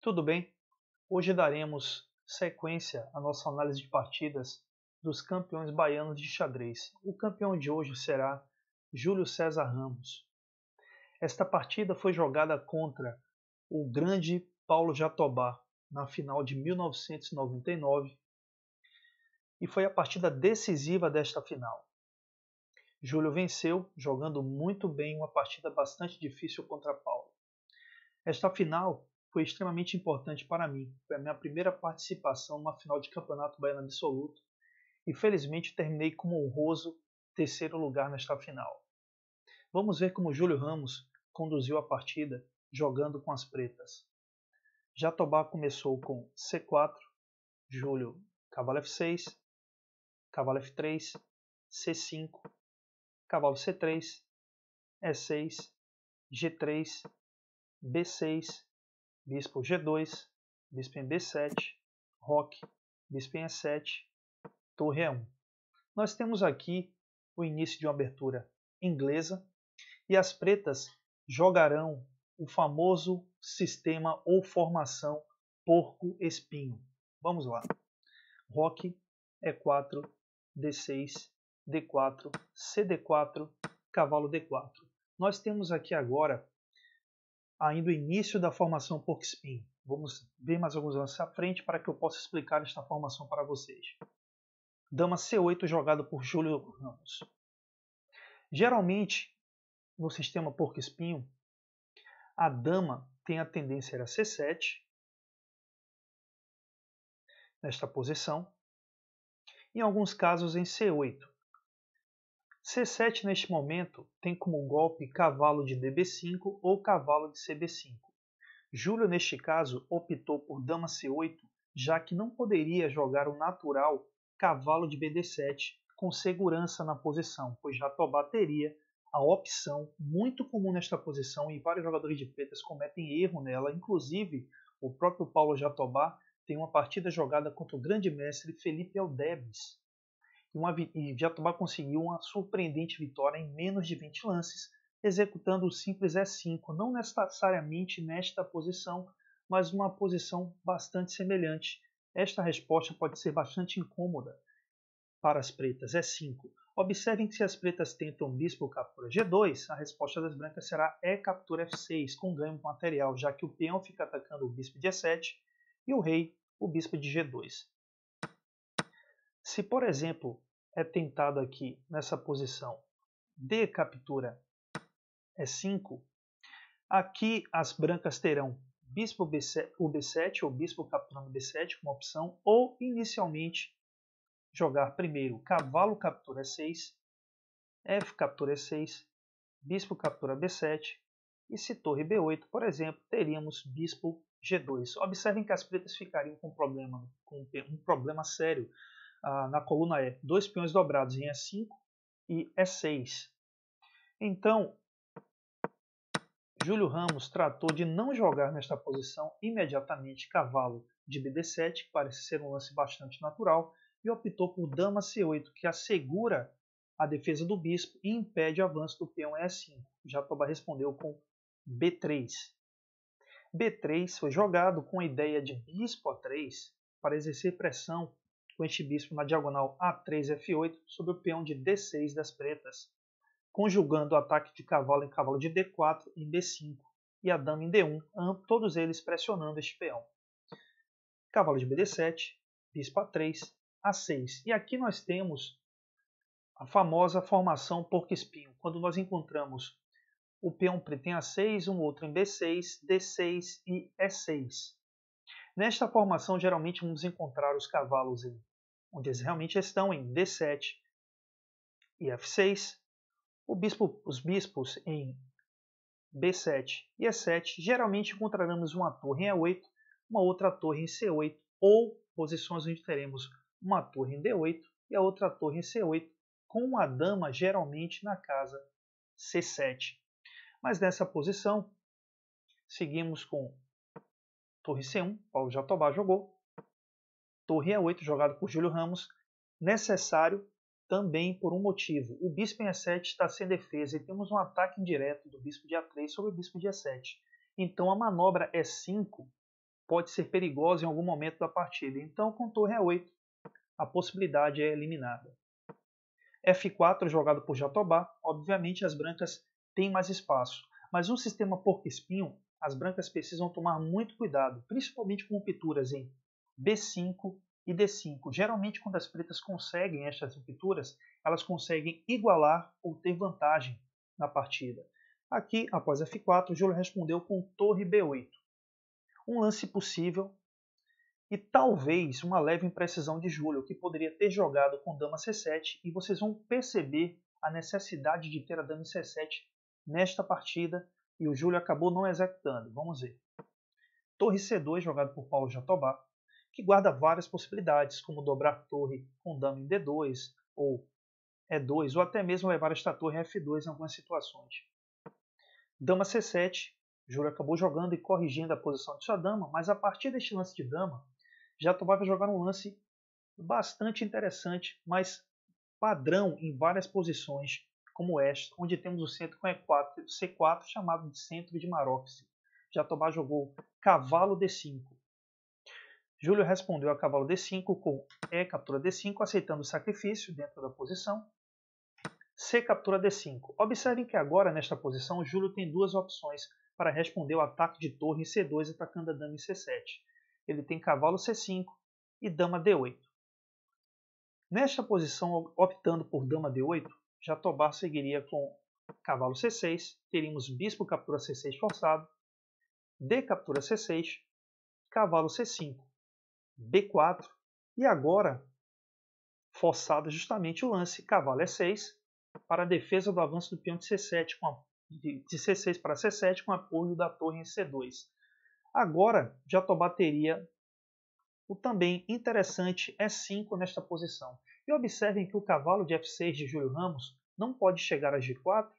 Tudo bem? Hoje daremos sequência à nossa análise de partidas dos campeões baianos de xadrez. O campeão de hoje será Júlio César Ramos. Esta partida foi jogada contra o grande Paulo Jatobá na final de 1999 e foi a partida decisiva desta final. Júlio venceu jogando muito bem uma partida bastante difícil contra Paulo. Esta final foi extremamente importante para mim. Foi a minha primeira participação numa final de campeonato baiano absoluto e felizmente terminei como honroso terceiro lugar nesta final. Vamos ver como Júlio Ramos conduziu a partida jogando com as pretas. Jatobá começou com C4, Júlio cavalo F6, cavalo F3, C5, cavalo C3, E6, G3, B6, bispo G2, bispo em B7, roque, bispo em E7, torre E1. Nós temos aqui o início de uma abertura inglesa e as pretas jogarão o famoso sistema ou formação porco-espinho. Vamos lá. Roque, E4, D6, D4, CD4, cavalo D4. Nós temos aqui agora ainda o início da formação porco-espinho. Vamos ver mais alguns lances à frente para que eu possa explicar esta formação para vocês. Dama C8 jogado por Júlio Ramos. Geralmente, no sistema porco-espinho, a dama tem a tendência a C7, nesta posição, em alguns casos em C8. C7 neste momento tem como golpe cavalo de DB5 ou cavalo de CB5. Júlio, neste caso, optou por dama C8, já que não poderia jogar o natural cavalo de BD7 com segurança na posição, pois Jatobá teria a opção muito comum nesta posição e vários jogadores de pretas cometem erro nela, inclusive o próprio Paulo Jatobá tem uma partida jogada contra o grande mestre Felipe Eldebes. E Jatobá conseguiu uma surpreendente vitória em menos de 20 lances, executando o simples E5, não necessariamente nesta posição, mas uma posição bastante semelhante. Esta resposta pode ser bastante incômoda para as pretas, E5. Observem que se as pretas tentam bispo captura G2, a resposta das brancas será E captura F6, com ganho material, já que o peão fica atacando o bispo de E7 e o rei o bispo de G2. Se, por exemplo, é tentado aqui nessa posição D captura E5, aqui as brancas terão bispo B7, o B7 ou bispo capturando B7 como opção, ou inicialmente jogar primeiro cavalo captura E6, F captura E6, bispo captura B7 e se torre B8, por exemplo, teríamos bispo G2. Observem que as pretas ficariam com um problema sério na coluna E, dois peões dobrados em E5 e E6. Então, Júlio Ramos tratou de não jogar nesta posição imediatamente cavalo de BD7, que parece ser um lance bastante natural, e optou por dama C8, que assegura a defesa do bispo e impede o avanço do peão E5. Jatobá respondeu com B3. B3 foi jogado com a ideia de bispo A3 para exercer pressão com este bispo na diagonal A3-F8 sobre o peão de D6 das pretas, conjugando o ataque de cavalo em cavalo de D4 em B5 e a dama em D1, todos eles pressionando este peão. Cavalo de BD7, bispo A3, A6. E aqui nós temos a famosa formação porco-espinho, quando nós encontramos o peão preto em A6, um outro em B6, D6 e E6. Nesta formação, geralmente vamos encontrar os cavalos onde eles realmente estão, em D7 e F6, os bispos em B7 e E7. Geralmente encontraremos uma torre em E8, uma outra torre em C8, ou posições onde teremos uma torre em D8 e a outra torre em C8, com uma dama geralmente na casa C7. Mas nessa posição, seguimos com torre C1, Paulo Jatobá jogou, torre E8 jogado por Júlio Ramos, necessário também por um motivo. O bispo em E7 está sem defesa e temos um ataque indireto do bispo de A3 sobre o bispo de E7. Então a manobra E5 pode ser perigosa em algum momento da partida. Então, com torre E8, a possibilidade é eliminada. F4 jogado por Jatobá, obviamente as brancas têm mais espaço, mas no sistema porco-espinho, as brancas precisam tomar muito cuidado, principalmente com rupturas em B5 e D5. Geralmente, quando as pretas conseguem estas rupturas, elas conseguem igualar ou ter vantagem na partida. Aqui, após F4, Júlio respondeu com torre B8. Um lance possível e talvez uma leve imprecisão de Júlio, que poderia ter jogado com dama C7, e vocês vão perceber a necessidade de ter a dama C7 nesta partida, e o Júlio acabou não executando. Vamos ver. Torre C2 jogado por Paulo Jatobá, que guarda várias possibilidades, como dobrar torre com dama em D2, ou E2, ou até mesmo levar esta torre a F2 em algumas situações. Dama C7, Júlio acabou jogando e corrigindo a posição de sua dama, mas a partir deste lance de dama, Jatobá vai jogar um lance bastante interessante, mas padrão em várias posições, como esta, onde temos o centro com E4, C4, chamado de centro de Marópsi. Jatobá jogou cavalo D5. Júlio respondeu a cavalo D5 com E captura D5, aceitando o sacrifício dentro da posição. C captura D5. Observem que agora, nesta posição, Júlio tem duas opções para responder o ataque de torre em C2, atacando a dama em C7. Ele tem cavalo C5 e dama D8. Nesta posição, optando por dama D8, Jatobá seguiria com cavalo C6, teríamos bispo captura C6 forçado, D captura C6, cavalo C5, B4, e agora forçado justamente o lance cavalo E6 para a defesa do avanço do peão de C7, de C6 para C7 com apoio da torre em C2. Agora, Jatobá teria o também interessante E5 nesta posição. E observem que o cavalo de F6 de Júlio Ramos não pode chegar a G4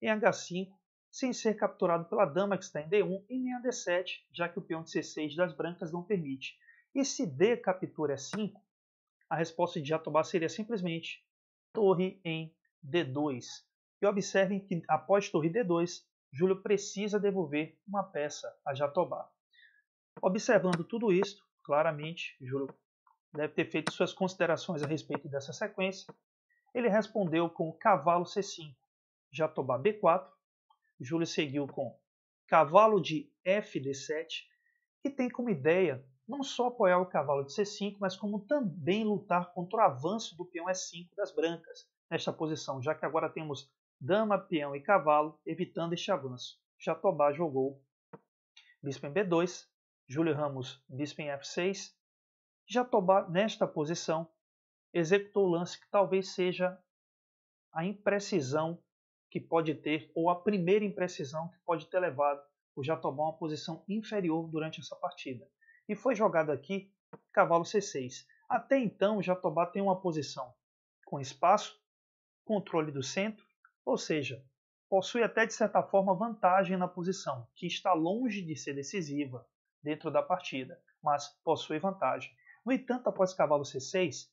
em H5 sem ser capturado pela dama que está em D1 e nem a D7, já que o peão de C6 das brancas não permite. E se D captura E5, a resposta de Jatobá seria simplesmente torre em D2. E observem que após torre D2, Júlio precisa devolver uma peça a Jatobá. Observando tudo isso, claramente, Júlio deve ter feito suas considerações a respeito dessa sequência. Ele respondeu com cavalo C5, Jatobá B4. Júlio seguiu com cavalo de FD7, que tem como ideia não só apoiar o cavalo de C5, mas como também lutar contra o avanço do peão E5 das brancas nesta posição, já que agora temos dama, peão e cavalo, evitando este avanço. Jatobá jogou bispo em B2, Júlio Ramos bispo em F6. Jatobá, nesta posição, executou o lance que talvez seja a imprecisão que pode ter, ou a primeira imprecisão que pode ter levado o Jatobá a uma posição inferior durante essa partida. E foi jogado aqui cavalo C6. Até então, o Jatobá tem uma posição com espaço, controle do centro, ou seja, possui até de certa forma vantagem na posição, que está longe de ser decisiva dentro da partida, mas possui vantagem. No entanto, após cavalo C6,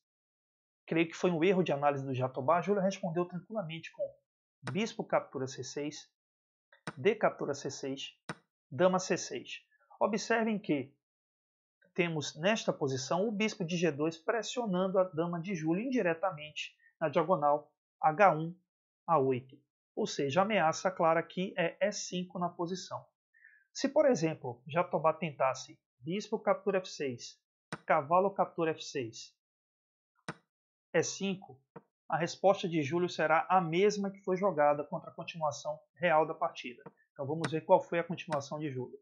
creio que foi um erro de análise do Jatobá, Júlio respondeu tranquilamente com bispo captura C6, D captura C6, dama C6. Observem que temos nesta posição o bispo de G2 pressionando a dama de Júlio indiretamente na diagonal H1 a 8. Ou seja, a ameaça clara aqui é E5 na posição. Se, por exemplo, Jatobá tentasse bispo captura F6, cavalo captura F6, E5, a resposta de Júlio será a mesma que foi jogada contra a continuação real da partida. Então vamos ver qual foi a continuação de Júlio.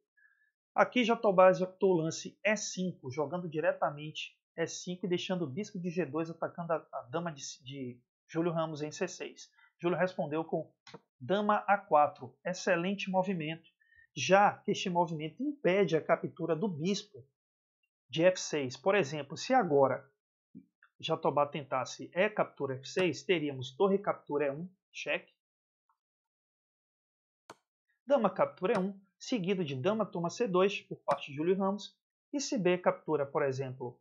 Aqui Jatobá executou o lance E5, jogando diretamente E5 e deixando o bispo de G2 atacando a dama de Júlio Ramos em C6. Júlio respondeu com dama A4, excelente movimento, já que este movimento impede a captura do bispo de F6. Por exemplo, se agora Jatobá tentasse E captura F6, teríamos torre captura E1, cheque, dama captura E1, seguido de dama toma C2 por parte de Júlio Ramos, e se B captura, por exemplo,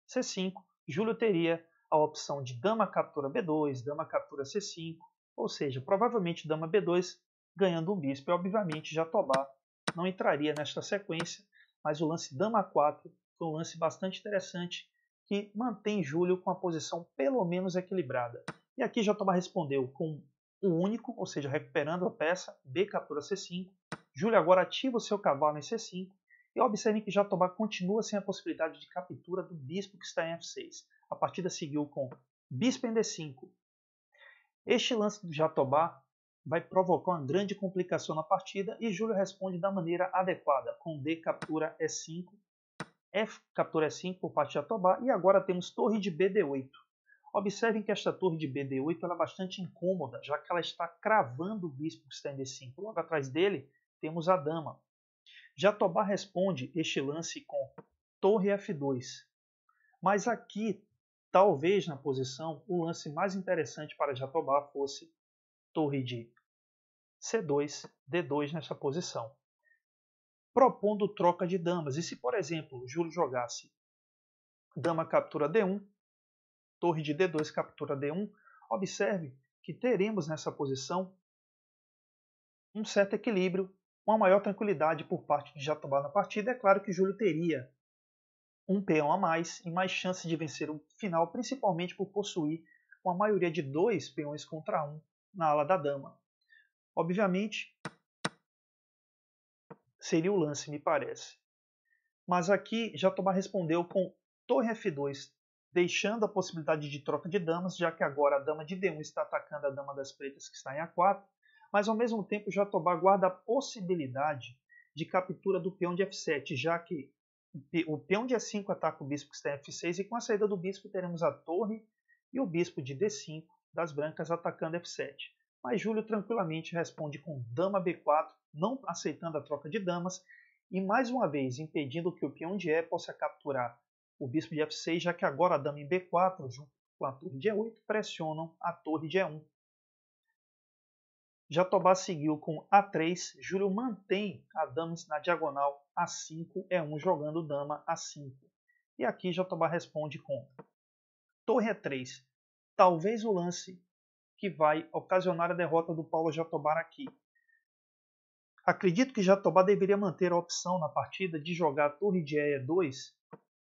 C5, Júlio teria a opção de dama captura B2, dama captura C5, ou seja, provavelmente dama B2 ganhando um bispo, e obviamente Jatobá não entraria nesta sequência, mas o lance dama A4 foi um lance bastante interessante que mantém Júlio com a posição pelo menos equilibrada. E aqui Jatobá respondeu com o único, ou seja, recuperando a peça, B captura C5. Júlio agora ativa o seu cavalo em C5. E observem que Jatobá continua sem a possibilidade de captura do bispo que está em F6. A partida seguiu com bispo em D5. Este lance do Jatobá vai provocar uma grande complicação na partida e Júlio responde da maneira adequada, com D captura E5, F captura E5 por parte de Jatobá e agora temos torre de BD8. Observem que esta torre de BD8 ela é bastante incômoda, já que ela está cravando o bispo que está em D5. Logo atrás dele temos a dama. Jatobá responde este lance com torre F2. Mas aqui, talvez na posição, o lance mais interessante para Jatobá fosse torre de C2, D2 nessa posição, propondo troca de damas. E se, por exemplo, Júlio jogasse dama captura D1, torre de D2 captura D1, observe que teremos nessa posição um certo equilíbrio, uma maior tranquilidade por parte de Jatobá na partida. É claro que Júlio teria um peão a mais e mais chance de vencer o final, principalmente por possuir uma maioria de 2 peões contra 1 na ala da dama. Obviamente, seria o lance, me parece. Mas aqui Jatobá respondeu com torre F2, deixando a possibilidade de troca de damas, já que agora a dama de D1 está atacando a dama das pretas que está em A4, mas ao mesmo tempo Jatobá guarda a possibilidade de captura do peão de F7, já que o peão de E5 ataca o bispo que está em F6 e com a saída do bispo teremos a torre e o bispo de D5 das brancas atacando F7. Mas Júlio tranquilamente responde com dama B4, não aceitando a troca de damas e mais uma vez impedindo que o peão de E possa capturar o bispo de F6, já que agora a dama em B4 junto com a torre de E8 pressionam a torre de E1. Jatobá seguiu com A3, Júlio mantém a dama na diagonal A5, E1 jogando dama A5. E aqui Jatobá responde com torre E3, talvez o lance que vai ocasionar a derrota do Paulo Jatobá aqui. Acredito que Jatobá deveria manter a opção na partida de jogar a torre de E2,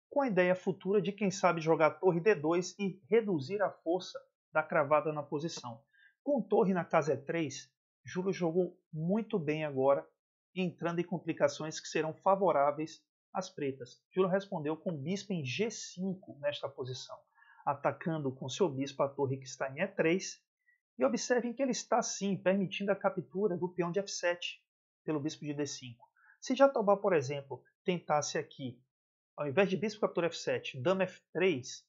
com a ideia futura de quem sabe jogar a torre D2 e reduzir a força da cravada na posição. Com torre na casa E3, Júlio jogou muito bem agora, entrando em complicações que serão favoráveis às pretas. Júlio respondeu com bispo em G5 nesta posição, atacando com seu bispo a torre que está em E3. E observem que ele está sim permitindo a captura do peão de F7 pelo bispo de D5. Se Jatobá, por exemplo, tentasse aqui, ao invés de bispo captura F7, dama F3,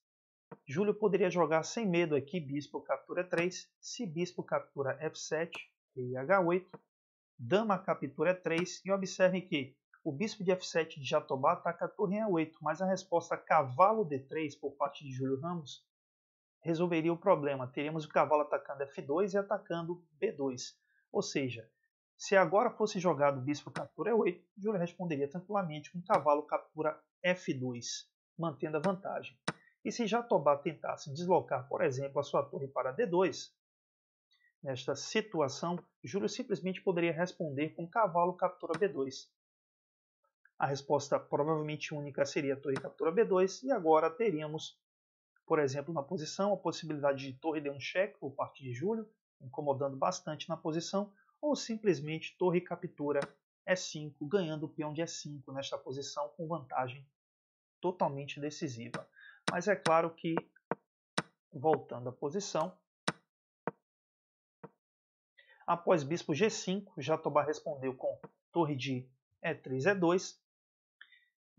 Júlio poderia jogar sem medo aqui bispo captura E3, se bispo captura F7, rei H8, dama captura E3, e observem que o bispo de F7 de Jatobá ataca a torre em E8, mas a resposta cavalo D3 por parte de Júlio Ramos resolveria o problema. Teríamos o cavalo atacando F2 e atacando B2. Ou seja, se agora fosse jogado bispo captura E8, Júlio responderia tranquilamente com cavalo captura F2, mantendo a vantagem. E se Jatobá tentasse deslocar, por exemplo, a sua torre para D2, nesta situação, Júlio simplesmente poderia responder com cavalo captura B2. A resposta provavelmente única seria torre captura B2 e agora teríamos, por exemplo, na posição, a possibilidade de torre D1 cheque por parte de Júlio, incomodando bastante na posição, ou simplesmente torre captura E5, ganhando o peão de E5 nesta posição com vantagem totalmente decisiva. Mas é claro que, voltando à posição, após bispo G5, Jatobá respondeu com torre de E3, E2,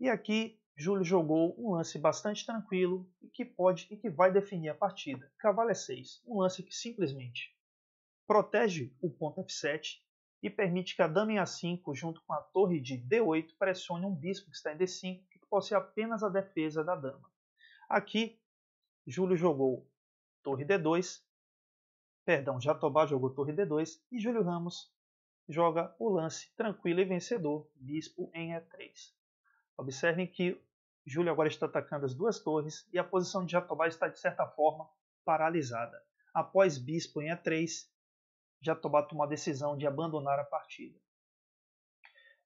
e aqui Júlio jogou um lance bastante tranquilo e que vai definir a partida. Cavalo E6, um lance que simplesmente protege o ponto F7 e permite que a dama em A5 junto com a torre de D8 pressione um bispo que está em D5 que possui apenas a defesa da dama. Aqui Júlio jogou torre D2, Jatobá jogou torre D2 e Júlio Ramos joga o lance tranquilo e vencedor, bispo em E3. Observem que Júlio agora está atacando as duas torres e a posição de Jatobá está de certa forma paralisada. Após bispo em E3, Jatobá tomou a decisão de abandonar a partida.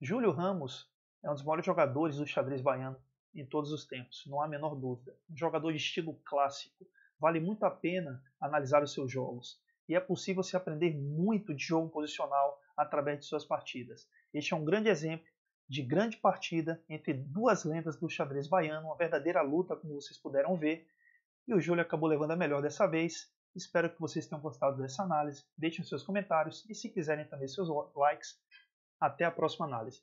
Júlio Ramos é um dos maiores jogadores do xadrez baiano em todos os tempos, não há a menor dúvida. Um jogador de estilo clássico. Vale muito a pena analisar os seus jogos. E é possível se aprender muito de jogo posicional através de suas partidas. Este é um grande exemplo de grande partida entre duas lendas do xadrez baiano, uma verdadeira luta, como vocês puderam ver. E o Júlio acabou levando a melhor dessa vez. Espero que vocês tenham gostado dessa análise. Deixem seus comentários e se quiserem também seus likes. Até a próxima análise.